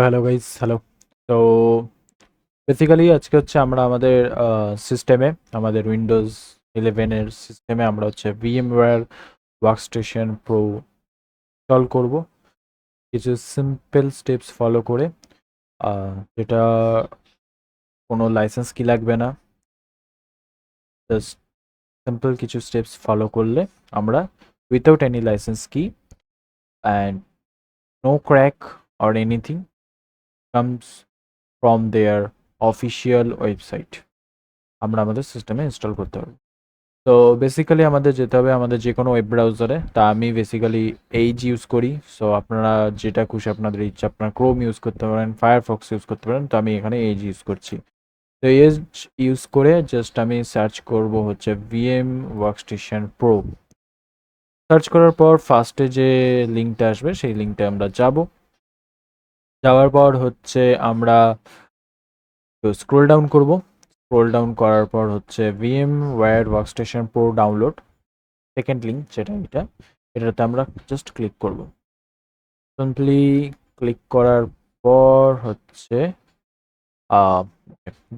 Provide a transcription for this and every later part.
Hello guys, hello. তো basically আজকে হচ্ছে আমরা আমাদের সিস্টেমে, আমাদের উইন্ডোজ 11 এর সিস্টেমে আমরা হচ্ছে VMware ওয়ার্কস্টেশন প্রো ইনস্টল করব কিছু সিম্পল স্টেপস ফলো করে। যেটা কোনো লাইসেন্স কি লাগবে না, জাস্ট সিম্পল কিছু স্টেপস ফলো করলে আমরা without any licence key and no crack or anything comes from their official website আমরা আমাদের সিস্টেমে ইনস্টল করতে পারবো। তো বেসিক্যালি আমাদের যেতে হবে আমাদের যে কোনো ওয়েব ব্রাউজারে। তা আমি বেসিক্যালি এইজ ইউজ করি। সো আপনারা যেটা খুশি আপনাদের ইচ্ছা, আপনারা ক্রোম ইউজ করতে পারেন, ফায়ারফক্স ইউজ করতে পারেন। তো আমি এখানে এইজ ইউজ করছি। তো এইজ ইউজ করে জাস্ট আমি সার্চ করব হচ্ছে ভিএম ওয়ার্কস্টেশন প্রো। সার্চ করার পর ফার্স্টে যে লিঙ্কটা আসবে সেই লিঙ্কটা আমরা যাব। যাওয়ার পর হচ্ছে আমরা স্ক্রোল ডাউন করব। স্ক্রোল ডাউন করার পর হচ্ছে VMware workstation pro download, second link যেটা এটাতে আমরা জাস্ট ক্লিক করব। সিম্পলি ক্লিক করার পর হচ্ছে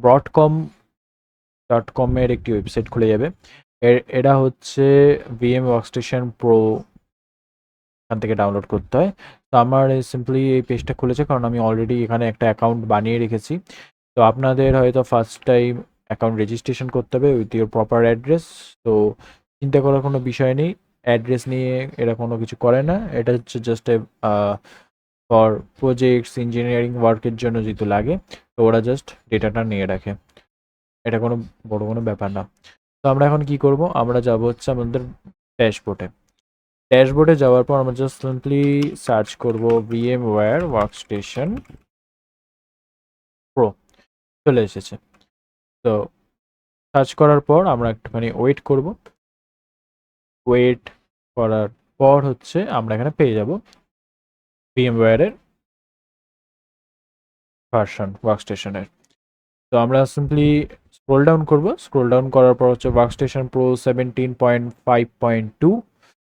broadcom.com এর একটি ওয়েবসাইট খুলে যাবে। এটা হচ্ছে VM ওয়ার্কস্টেশন প্রো এখান থেকে ডাউনলোড করতে হয়। তো আমার সিম্পলি এই পেজটা খুলেছে কারণ আমি অলরেডি এখানে একটা অ্যাকাউন্ট বানিয়ে রেখেছি। তো আপনাদের হয়তো ফার্স্ট টাইম অ্যাকাউন্ট রেজিস্ট্রেশন করতে হবে উইথ ইউর প্রপার অ্যাড্রেস। তো চিন্তা করার কোনো বিষয় নেই, অ্যাড্রেস নিয়ে এরা কোনো কিছু করে না। এটা হচ্ছে জাস্ট ফর প্রজেক্টস ইঞ্জিনিয়ারিং ওয়ার্কের জন্য যেহেতু লাগে, তো ওরা জাস্ট ডেটাটা নিয়ে রাখে, এটা কোনো বড় কোনো ব্যাপার না। তো আমরা এখন কি করব, আমরা যাব হচ্ছে আমাদের ড্যাশবোর্ডে। ড্যাশবোর্ডে যাওয়ার পর আমরা জাস্ট সিম্পলি সার্চ করব VMware ওয়ার্কস্টেশন প্রো, চলে এসেছে। তো সার্চ করার পর আমরা একটুখানি ওয়েট করব। ওয়েট করার পর হচ্ছে আমরা এখানে পেয়ে যাব VMware এর ভার্সন ওয়ার্কস্টেশনের। তো আমরা সিম্পলি স্ক্রোল ডাউন করব। স্ক্রোল ডাউন করার পর হচ্ছে ওয়ার্কস্টেশন প্রো 17.5.2,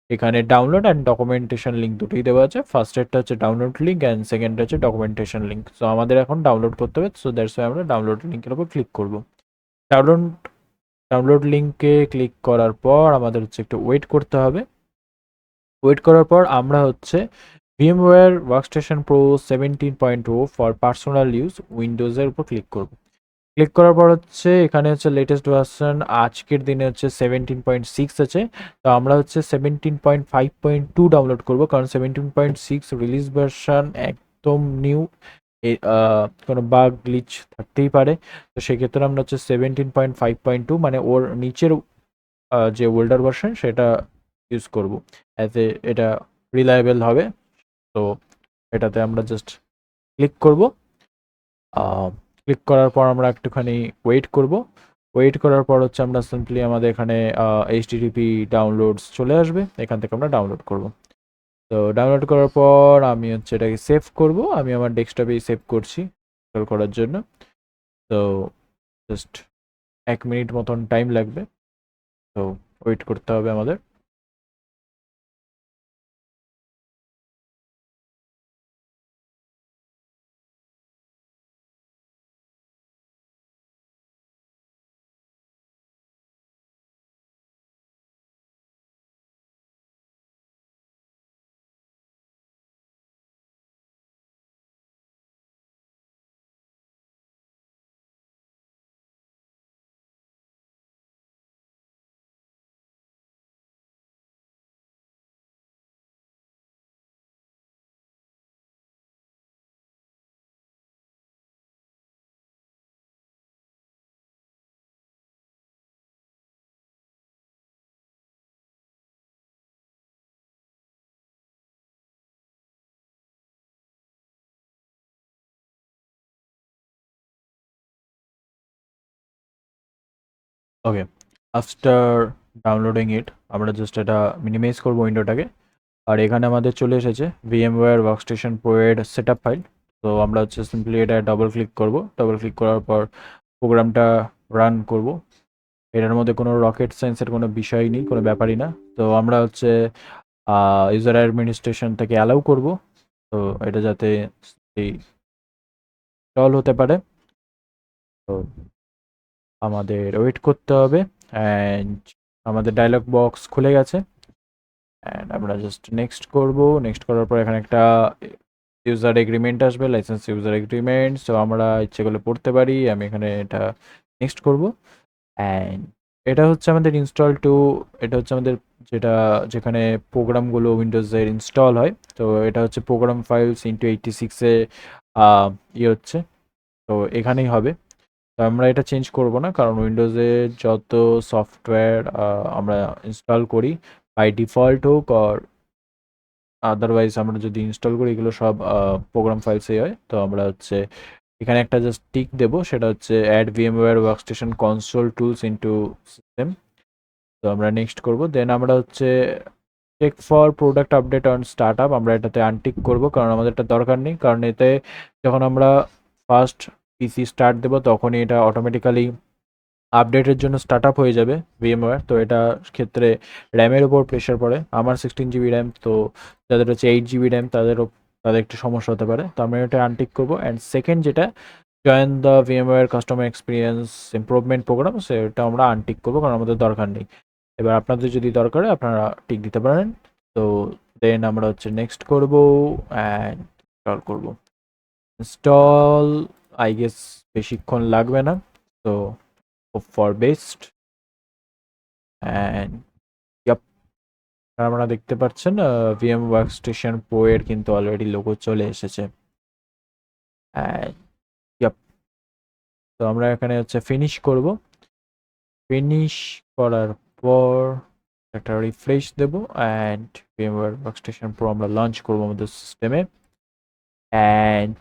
এখানে ডাউনলোড অ্যান্ড ডকুমেন্টেশন লিঙ্ক দুটোই দেওয়া আছে। ফার্স্টেরটা হচ্ছে ডাউনলোড লিঙ্ক অ্যান্ড সেকেন্ডটা হচ্ছে ডকুমেন্টেশন লিঙ্ক। সো আমাদের এখন ডাউনলোড করতে হবে, সো দ্যাটস ওয়াই আমরা ডাউনলোড লিঙ্কের উপর ক্লিক করব। ডাউনলোড ডাউনলোড লিঙ্কে ক্লিক করার পর আমাদের হচ্ছে একটু ওয়েট করতে হবে। ওয়েট করার পর আমরা হচ্ছে VMware workstation pro 17.0 for personal use উইন্ডোজের উপর ক্লিক করব। ক্লিক করার পর হচ্ছে এখানে হচ্ছে লেটেস্ট ভার্সন আজকের দিনে হচ্ছে 17.6 আছে। তো আমরা হচ্ছে 17.5.2 ডাউনলোড করব, কারণ 17.6 রিলিজ ভার্সন একদম নিউ, কোনো বাগ গ্লিচ থাকতেই পারে। তো সেক্ষেত্রে আমরা হচ্ছে 17.5.2 মানে ওর নিচের যে ওল্ডার ভার্সন সেটা ইউজ করব, অ্যাজ এ এটা রিলায়েবল হবে। তো এটাতে আমরা জাস্ট ক্লিক করব। ক্লিক করার পর আমরা একটুখানি ওয়েট করব। ওয়েট করার পর হচ্ছে আমরা সিম্পলি আমাদের এখানে HTTP ডাউনলোডস চলে আসবে, এখান থেকে আমরা ডাউনলোড করব। তো ডাউনলোড করার পর আমি হচ্ছে এটাকে সেভ করব। আমি আমার ডেস্কটপেই সেভ করছি ইনস্টল করার জন্য। তো জাস্ট 1 মিনিট মতন টাইম লাগবে, তো ওয়েট করতে হবে আমাদের। ওকে, আফটার ডাউনলোডিং ইট আমরা জাস্ট এটা মিনিমাইজ করবো উইন্ডোটাকে। আর এখানে আমাদের চলে এসেছে VMware ওয়ার্কস্টেশন প্রো এর সেটআপ ফাইল। তো আমরা হচ্ছে সিম্পলি এটা ডাবল ক্লিক করব। ডাবল ক্লিক করার পর প্রোগ্রামটা রান করব। এটার মধ্যে কোনো রকেট সায়েন্সের কোনো বিষয় নেই, কোনো ব্যাপারই না। তো আমরা হচ্ছে ইউজার অ্যাডমিনিস্ট্রেশন থেকে অ্যালাউ করব। তো এটা যাতে এই ইনস্টল হতে পারে। তো আমাদের ওয়েট করতে হবে অ্যান্ড আমাদের ডায়লগ বক্স খুলে গেছে অ্যান্ড আমরা জাস্ট নেক্সট করব। নেক্সট করার পর এখানে একটা ইউজার এগ্রিমেন্ট আসবে, লাইসেন্স ইউজার এগ্রিমেন্ট। সো আমরা ইচ্ছে করলে পড়তে পারি। আমি এখানে এটা নেক্সট করব অ্যান্ড এটা হচ্ছে আমাদের ইনস্টল টু, এটা হচ্ছে আমাদের যেটা যেখানে প্রোগ্রামগুলো উইন্ডোজের ইনস্টল হয়। তো এটা হচ্ছে প্রোগ্রাম ফাইলস ইন্টু 86-এ ইয়ে হচ্ছে, তো এখানেই হবে। তো আমরা এটা চেঞ্জ করব না, কারণ উইন্ডোজে যত সফটওয়্যার আমরা ইনস্টল করি বাই ডিফল্ট হোক আর আদারওয়াইজ আমরা যদি ইনস্টল করি, এগুলো সব প্রোগ্রাম ফাইলসই হয়। তো আমরা হচ্ছে এখানে একটা জাস্ট টিক দেব, সেটা হচ্ছে add VMware workstation console tools into system. তো আমরা নেক্সট করব। দেন আমরা হচ্ছে check for product update on startup, আমরা এটাতে আনটিক করব, কারণ আমাদের এটা দরকার নেই। কারণ এতে যখন আমরা ফার্স্ট পিসি স্টার্ট দেবো তখনই এটা অটোমেটিক্যালি আপডেটের জন্য স্টার্ট আপ হয়ে যাবে ভিএমওয়্যার। তো এটা ক্ষেত্রে র্যামের উপর প্রেশার পড়ে। আমার 16 GB র্যাম, তো যাদের হচ্ছে 8 GB র্যাম তাদের একটু সমস্যা হতে পারে। তো আমরা এটা আনটিক করবো। অ্যান্ড সেকেন্ড যেটা join the VMware customer experience improvement programme, সেটা আমরা আনটিক করবো, কারণ আমাদের দরকার নেই। এবার আপনাদের যদি দরকার হয় আপনারা টিক দিতে পারেন। তো দেন আমরা হচ্ছে নেক্সট করব অ্যান্ড ইনস্টল করব। ইনস্টল আই গেস বেশিক্ষণ লাগবে না। তো ফর বেস্ট অ্যান্ড ইয়াপ, আপনারা দেখতে পাচ্ছেন ভিএম ওয়ার্কস্টেশন প্রো এর কিন্তু অলরেডি লোগো চলে এসেছে। অ্যান্ড ইয়াপ, তো আমরা এখানে হচ্ছে ফিনিশ করব। ফিনিশ করার পর একটা রিফ্রেশ দেব অ্যান্ড ভিএমওয়্যার ওয়ার্কস্টেশন প্রো আমরা লঞ্চ করব আমাদের সিস্টেমে। অ্যান্ড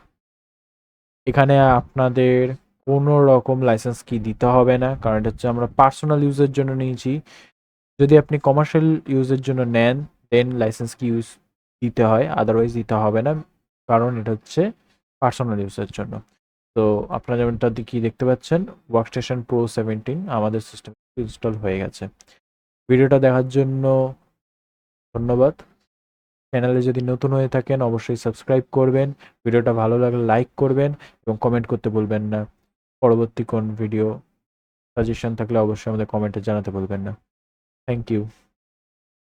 এখানে আপনাদের কোনো রকম লাইসেন্স কি দিতে হবে না, কারণ এটা হচ্ছে আমরা পার্সোনাল ইউজের জন্য নিয়েছি। যদি আপনি কমার্শিয়াল ইউজের জন্য নেন দেন লাইসেন্স কি ইউজ দিতে হয়, আদারওয়াইজ দিতে হবে না, কারণ এটা হচ্ছে পার্সোনাল ইউজের জন্য। তো আপনারা যেমনটা কি দেখতে পাচ্ছেন, ওয়ার্কস্টেশন প্রো 17 আমাদের সিস্টেম ইনস্টল হয়ে গেছে। ভিডিওটা দেখার জন্য ধন্যবাদ। চ্যানেলে যদি নতুন হয়ে থাকেন অবশ্যই সাবস্ক্রাইব করবেন, ভিডিওটা ভালো লাগলে লাইক করবেন এবং কমেন্ট করতে ভুলবেন না। পরবর্তী কোন ভিডিও সাজেশন থাকলে অবশ্যই আমাদের কমেন্টে জানাতে ভুলবেন না। Thank you.